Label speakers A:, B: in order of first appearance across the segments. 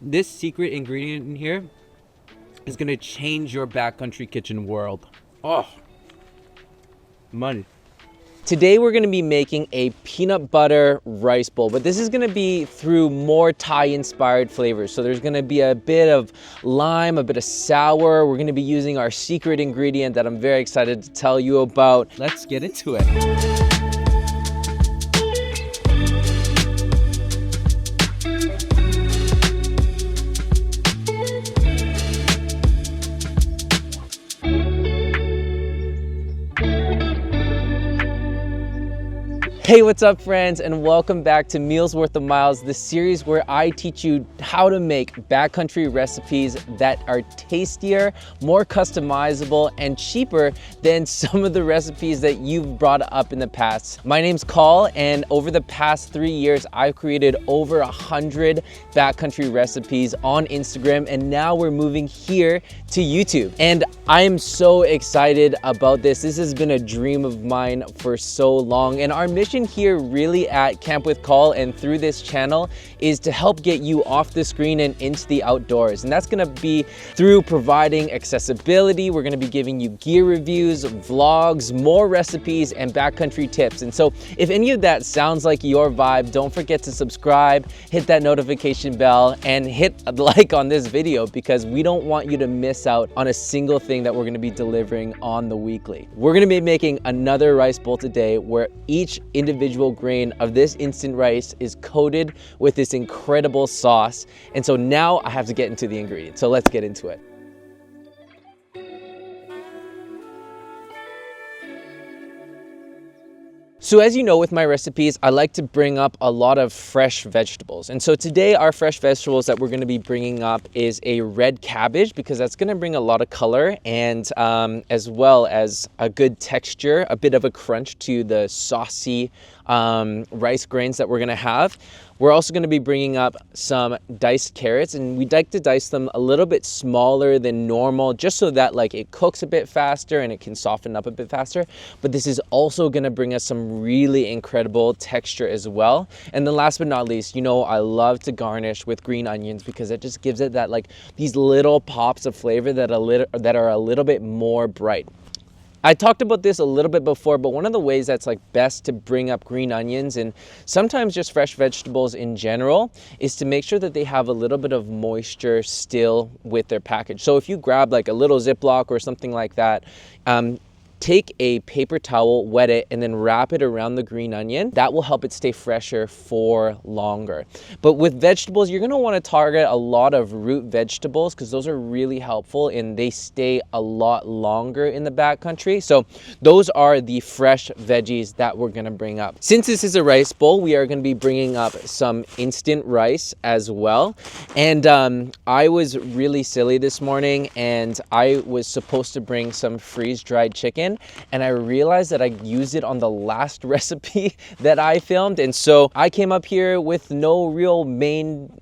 A: This secret ingredient in here is gonna change your backcountry kitchen world. Oh, money. Today we're gonna be making a peanut butter rice bowl, but this is gonna be through more Thai inspired flavors. So there's gonna be a bit of lime, a bit of sour. We're gonna be using our secret ingredient that I'm very excited to tell you about. Let's get into it. Hey, what's up friends, and welcome back to Meals Worth of Miles, the series where I teach you how to make backcountry recipes that are tastier, more customizable, and cheaper than some of the recipes that you've brought up in the past. My name's Carl, and over the past 3 years, I've created over 100 backcountry recipes on Instagram, and now we're moving here to YouTube. And I am so excited about this. This has been a dream of mine for so long, and our mission here really at Camp with Carl and through this channel is to help get you off the screen and into the outdoors. And that's gonna be through providing accessibility. We're gonna be giving you gear reviews, vlogs, more recipes, and backcountry tips. And so if any of that sounds like your vibe, don't forget to subscribe, hit that notification bell, and hit a like on this video because we don't want you to miss out on a single thing that we're gonna be delivering on the weekly. We're gonna be making another rice bowl today where each individual grain of this instant rice is coated with this incredible sauce. And so now I have to get into the ingredients. So let's get into it. So as you know, with my recipes, I like to bring up a lot of fresh vegetables. And so today our fresh vegetables that we're gonna be bringing up is a red cabbage because that's gonna bring a lot of color and as well as a good texture, a bit of a crunch to the saucy rice grains that we're gonna have. We're also gonna be bringing up some diced carrots, and we like to dice them a little bit smaller than normal just so that like it cooks a bit faster and it can soften up a bit faster. But this is also gonna bring us some really incredible texture as well. And then last but not least, you know I love to garnish with green onions because it just gives it that like these little pops of flavor that are a little bit more bright. I talked about this a little bit before, but one of the ways that's like best to bring up green onions and sometimes just fresh vegetables in general is to make sure that they have a little bit of moisture still with their package. So if you grab like a little Ziploc or something like that, take a paper towel, wet it, and then wrap it around the green onion. That will help it stay fresher for longer. But with vegetables, you're gonna wanna target a lot of root vegetables because those are really helpful and they stay a lot longer in the backcountry. So those are the fresh veggies that we're gonna bring up. Since this is a rice bowl, we are gonna be bringing up some instant rice as well. And I was really silly this morning and I was supposed to bring some freeze-dried chicken, and I realized that I used it on the last recipe that I filmed, and so I came up here with no real main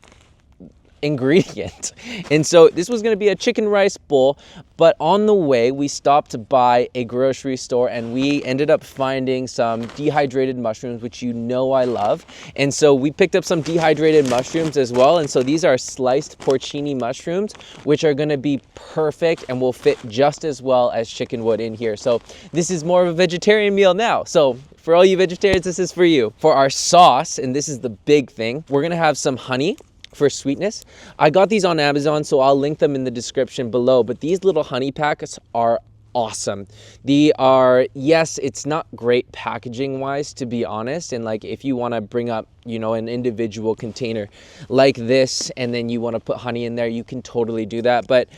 A: ingredient. And so this was going to be a chicken rice bowl, but on the way we stopped by a grocery store and we ended up finding some dehydrated mushrooms, which you know I love. And so we picked up some dehydrated mushrooms as well. And so these are sliced porcini mushrooms, which are going to be perfect and will fit just as well as chicken would in here. So this is more of a vegetarian meal now. So for all you vegetarians, this is for you. For our sauce, and this is the big thing, we're going to have some honey for sweetness. I got these on Amazon, so I'll link them in the description below, but these little honey packets are awesome. They are, yes, it's not great packaging wise, to be honest, and like if you want to bring up, you know, an individual container like this and then you want to put honey in there, you can totally do that. But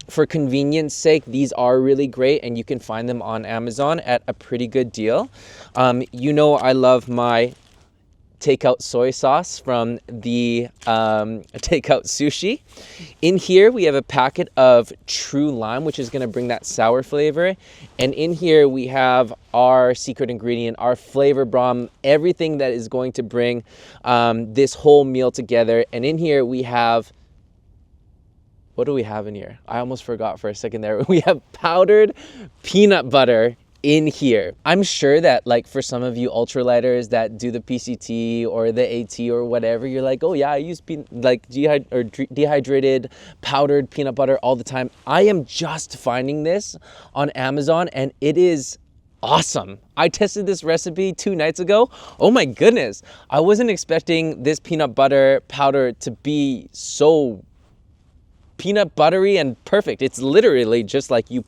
A: for convenience sake, these are really great and you can find them on Amazon at a pretty good deal. You know I love my takeout soy sauce from the takeout sushi. In here we have a packet of true lime, which is going to bring that sour flavor, and in here we have our secret ingredient, our flavor bomb, everything that is going to bring this whole meal together. And in here we have, what do we have in here? I almost forgot for a second there. We have powdered peanut butter in here. I'm sure that like for some of you ultralighters that do the PCT or the AT or whatever, you're like, oh yeah, I use dehydrated powdered peanut butter all the time. I am just finding this on Amazon and it is awesome. I tested this recipe 2 nights ago. Oh my goodness. I wasn't expecting this peanut butter powder to be so peanut buttery and perfect. It's literally just like you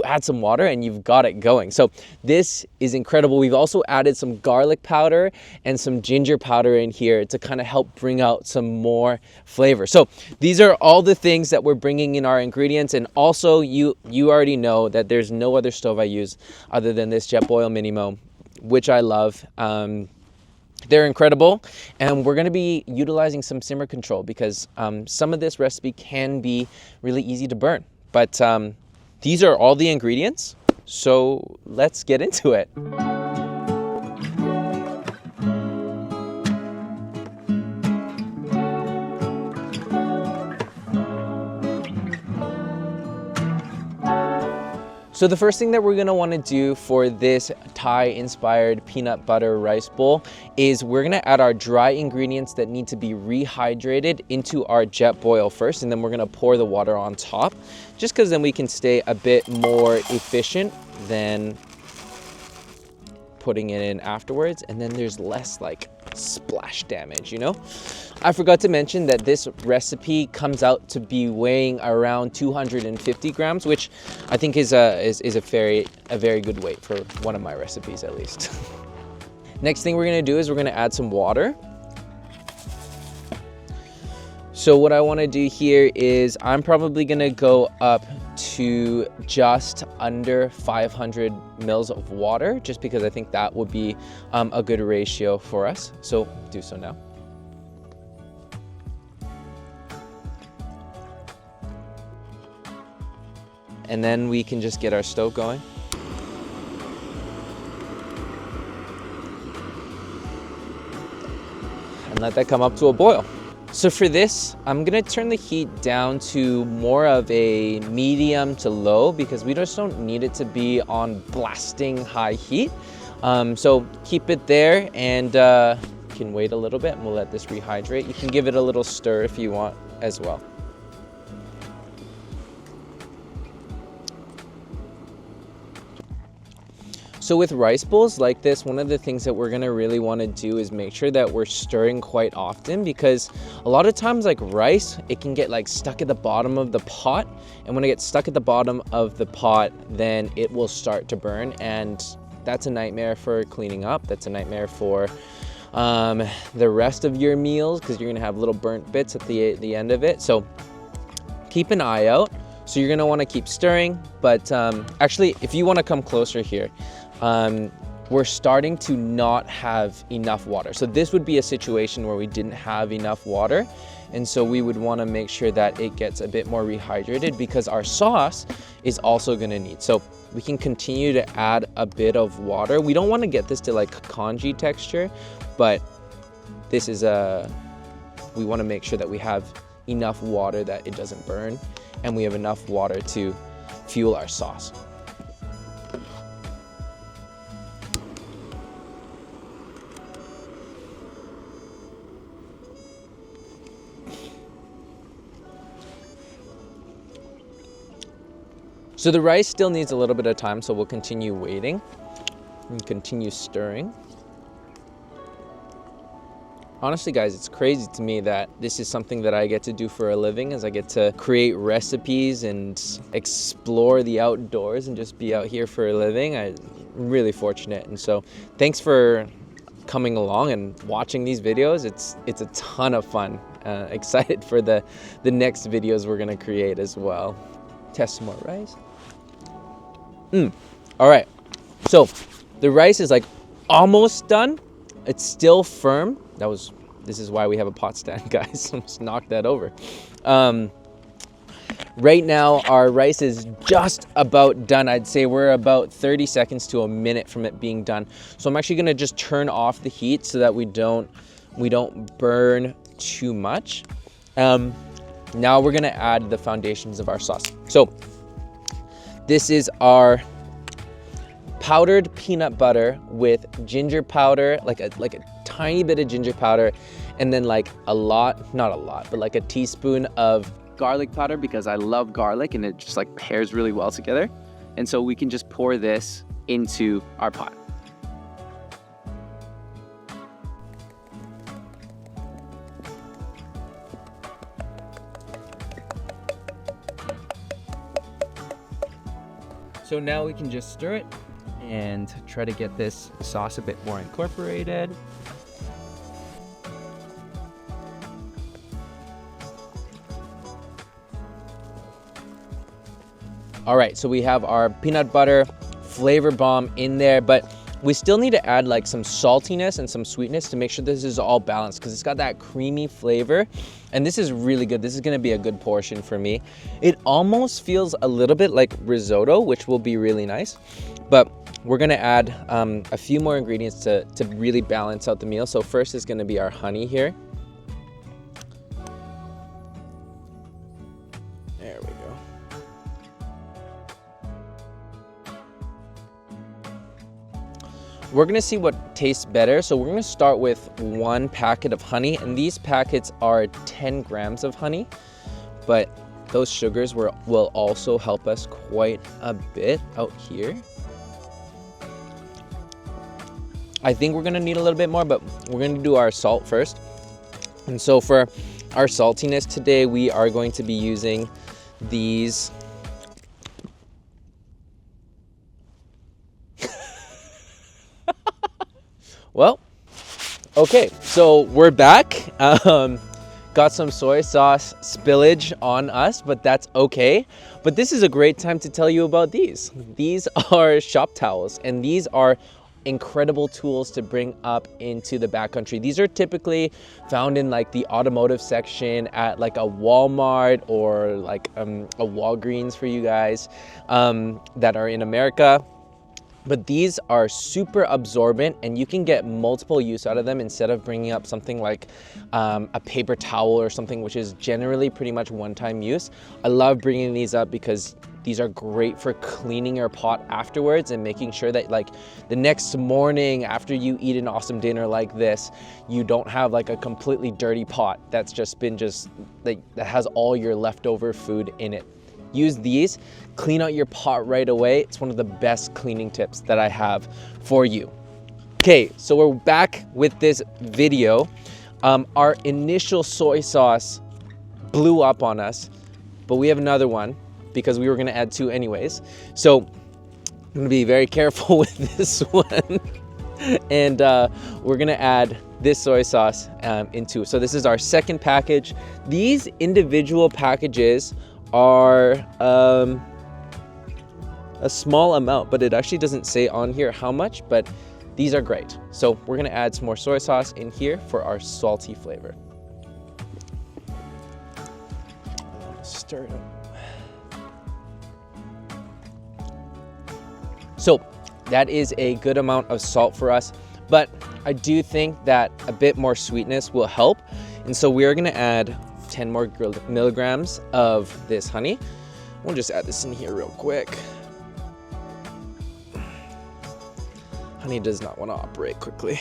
A: add some water and you've got it going. So this is incredible. We've also added some garlic powder and some ginger powder in here to kind of help bring out some more flavor. So these are all the things that we're bringing in our ingredients. And also you already know that there's no other stove I use other than this Jetboil Minimo, which I love. They're incredible, and we're going to be utilizing some simmer control because some of this recipe can be really easy to burn. But these are all the ingredients, so let's get into it. So the first thing that we're gonna wanna do for this Thai-inspired peanut butter rice bowl is we're gonna add our dry ingredients that need to be rehydrated into our Jetboil first, and then we're gonna pour the water on top, just because then we can stay a bit more efficient than putting it in afterwards, and then there's less like splash damage, you know? I forgot to mention that this recipe comes out to be weighing around 250 grams, which I think is a very good weight for one of my recipes at least. Next thing we're gonna do is we're gonna add some water. So what I wanna do here is I'm probably gonna go up to just under 500 mils of water, just because I think that would be a good ratio for us. So do so now. And then we can just get our stove going. And let that come up to a boil. So for this, I'm gonna turn the heat down to more of a medium to low because we just don't need it to be on blasting high heat. So keep it there and you can wait a little bit and we'll let this rehydrate. You can give it a little stir if you want as well. So with rice bowls like this, one of the things that we're gonna really wanna do is make sure that we're stirring quite often, because a lot of times like rice, it can get like stuck at the bottom of the pot. And when it gets stuck at the bottom of the pot, then it will start to burn. And that's a nightmare for cleaning up. That's a nightmare for the rest of your meals, because you're gonna have little burnt bits at the end of it. So keep an eye out. So you're gonna wanna keep stirring, but actually, if you wanna come closer here, we're starting to not have enough water. So this would be a situation where we didn't have enough water. And so we would wanna make sure that it gets a bit more rehydrated because our sauce is also gonna need. So we can continue to add a bit of water. We don't wanna get this to like congee texture, but this is we wanna make sure that we have enough water that it doesn't burn, and we have enough water to fuel our sauce. So the rice still needs a little bit of time, so we'll continue waiting and continue stirring. Honestly, guys, it's crazy to me that this is something that I get to do for a living, as I get to create recipes and explore the outdoors and just be out here for a living. I'm really fortunate. And so thanks for coming along and watching these videos. It's a ton of fun. Excited for the next videos we're gonna create as well. Test some more rice. All right, so the rice is like almost done. It's still firm. This is why we have a pot stand, guys. Almost knocked that over. Right now, our rice is just about done. I'd say we're about 30 seconds to a minute from it being done. So I'm actually gonna just turn off the heat so that we don't burn too much. Now we're gonna add the foundations of our sauce. So this is our powdered peanut butter with ginger powder, like a tiny bit of ginger powder, and then like not a lot, but like a teaspoon of garlic powder, because I love garlic and it just like pairs really well together. And so we can just pour this into our pot. So now we can just stir it and try to get this sauce a bit more incorporated. All right, so we have our peanut butter flavor bomb in there, but we still need to add like some saltiness and some sweetness to make sure this is all balanced, because it's got that creamy flavor. And this is really good. This is gonna be a good portion for me. It almost feels a little bit like risotto, which will be really nice. But we're gonna add a few more ingredients to really balance out the meal. So first is gonna be our honey here. There we go. We're gonna see what tastes better. So we're gonna start with 1 packet of honey, and these packets are 10 grams of honey, but those sugars will also help us quite a bit out here. I think we're gonna need a little bit more, but we're gonna do our salt first. And so for our saltiness today, we are going to be using these well, okay, so we're back. Got some soy sauce spillage on us, but that's okay. But this is a great time to tell you about these. These are shop towels, and these are incredible tools to bring up into the backcountry. These are typically found in like the automotive section at like a Walmart or like a Walgreens for you guys that are in America. But these are super absorbent, and you can get multiple use out of them instead of bringing up something like a paper towel or something, which is generally pretty much one-time use. I love bringing these up because these are great for cleaning your pot afterwards and making sure that like the next morning after you eat an awesome dinner like this, you don't have like a completely dirty pot that's just been like that has all your leftover food in it. Use these, clean out your pot right away. It's one of the best cleaning tips that I have for you. Okay, so we're back with this video. Our initial soy sauce blew up on us, but we have another one because we were gonna add 2 anyways. So I'm gonna be very careful with this one. And we're gonna add this soy sauce into it. So this is our second package. These individual packages are a small amount, but it actually doesn't say on here how much, but these are great. So we're gonna add some more soy sauce in here for our salty flavor. Stir it up. So that is a good amount of salt for us, but I do think that a bit more sweetness will help. And so we are gonna add 10 more milligrams of this honey. We'll just add this in here real quick. Honey does not want to operate quickly.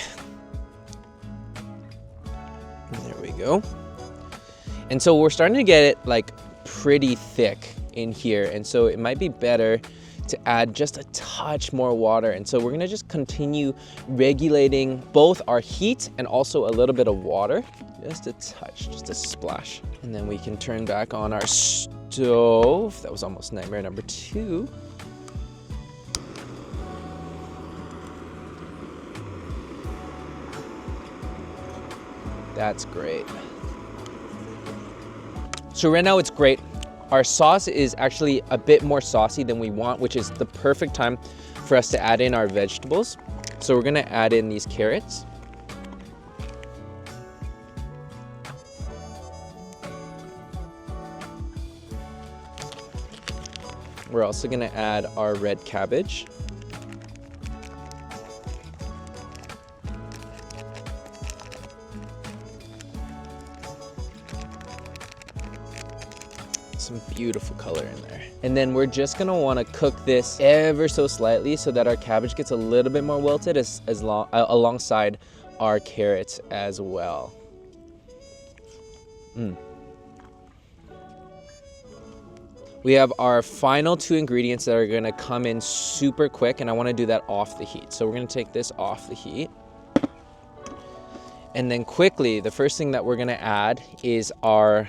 A: And there we go. And so we're starting to get it like pretty thick in here. And so it might be better to add just a touch more water. And so we're gonna just continue regulating both our heat and also a little bit of water. Just a touch, just a splash. And then we can turn back on our stove. That was almost nightmare number 2. That's great. So right now it's great. Our sauce is actually a bit more saucy than we want, which is the perfect time for us to add in our vegetables. So we're gonna add in these carrots. We're also gonna add our red cabbage. Some beautiful color in there. And then we're just gonna wanna cook this ever so slightly so that our cabbage gets a little bit more wilted alongside our carrots as well. We have our final 2 ingredients that are gonna come in super quick, and I wanna do that off the heat. So we're gonna take this off the heat. And then quickly, the first thing that we're gonna add is our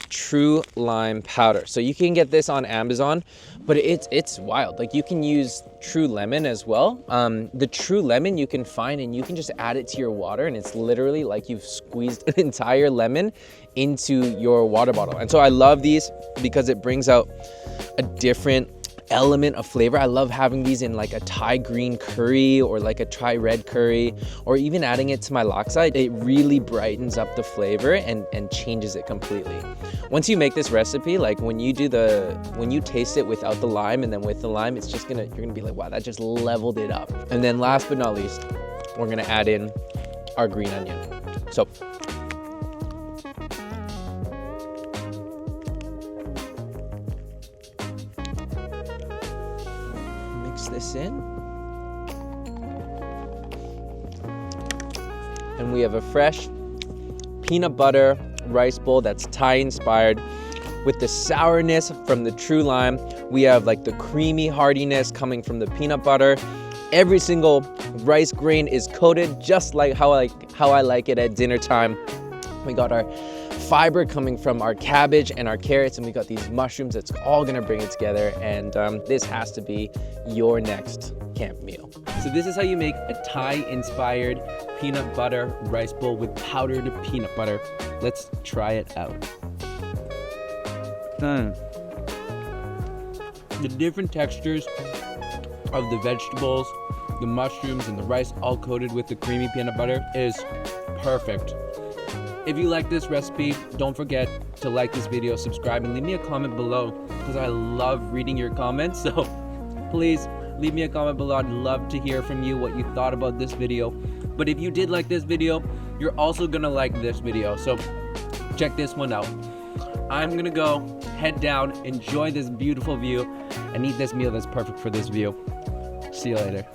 A: true lime powder. So you can get this on Amazon, but it's wild. Like, you can use true lemon as well. The true lemon you can find, and you can just add it to your water, and it's literally like you've squeezed an entire lemon into your water bottle. And so I love these because it brings out a different element of flavor. I love having these in like a Thai green curry or like a Thai red curry, or even adding it to my laksa. It really brightens up the flavor and changes it completely. Once you make this recipe, like when you taste it without the lime and then with the lime, you're gonna be like, wow, that just leveled it up. And then last but not least, we're gonna add in our green onion. So this in, and we have a fresh peanut butter rice bowl that's Thai inspired with the sourness from the true lime. We have like the creamy heartiness coming from the peanut butter. Every single rice grain is coated just like how I like it at dinner time. We got our fiber coming from our cabbage and our carrots, and we got these mushrooms. It's all gonna bring it together, and this has to be your next camp meal. So this is how you make a Thai-inspired peanut butter rice bowl with powdered peanut butter. Let's try it out. The different textures of the vegetables, the mushrooms, and the rice all coated with the creamy peanut butter is perfect. If you like this recipe, don't forget to like this video, subscribe, and leave me a comment below because I love reading your comments. So please leave me a comment below. I'd love to hear from you what you thought about this video. But if you did like this video, you're also gonna like this video. So check this one out. I'm gonna go head down, enjoy this beautiful view, and eat this meal that's perfect for this view. See you later.